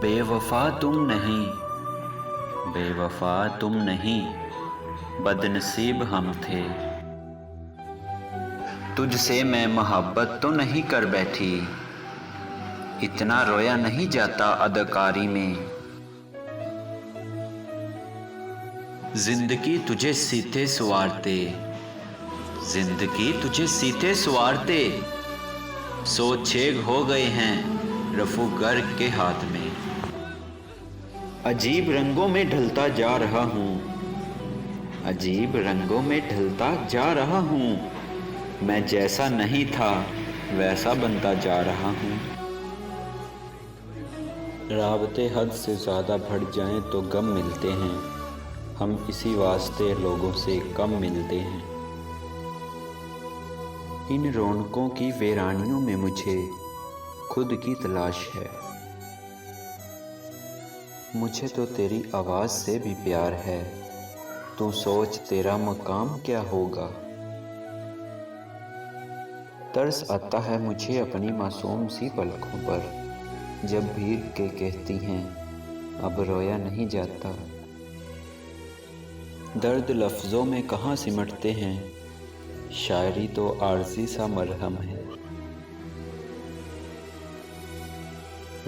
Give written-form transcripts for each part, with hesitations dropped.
बेवफा तुम नहीं, बेवफा तुम नहीं, बदनसीब हम थे। तुझसे मैं मोहब्बत तो नहीं कर बैठी, इतना रोया नहीं जाता अदाकारी में। जिंदगी तुझे सीते सवारते, जिंदगी तुझे सीते सवारते, 100 छेद हो गए हैं रफू गर्ग के हाथ में। अजीब रंगों में ढलता जा रहा हूँ, अजीब रंगों में ढलता जा रहा हूँ। मैं जैसा नहीं था वैसा बनता जा रहा हूँ। राबते हद से ज़्यादा बढ़ जाएं तो गम मिलते हैं, हम इसी वास्ते लोगों से कम मिलते हैं। इन रौनकों की वीरानियों में मुझे खुद की तलाश है। मुझे तो तेरी आवाज़ से भी प्यार है, तू सोच तेरा मकाम क्या होगा। तरस आता है मुझे अपनी मासूम सी पलकों पर, जब भीग के कहती हैं अब रोया नहीं जाता। दर्द लफ्ज़ों में कहाँ सिमटते हैं, शायरी तो आर्ज़ी सा मरहम है।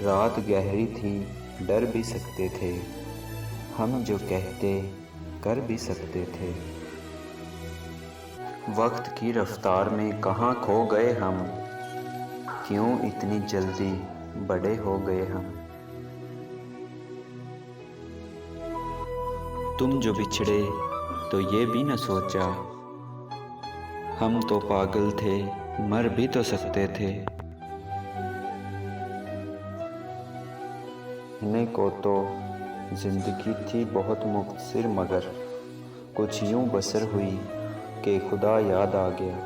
रात गहरी थी डर भी सकते थे, हम जो कहते कर भी सकते थे। वक्त की रफ्तार में कहाँ खो गए हम, क्यों इतनी जल्दी बड़े हो गए हम। तुम जो बिछड़े तो ये भी न सोचा, हम तो पागल थे मर भी तो सकते थे। ने को तो जिंदगी थी बहुत मुख्तसर, मगर कुछ यूं बसर हुई कि खुदा याद आ गया।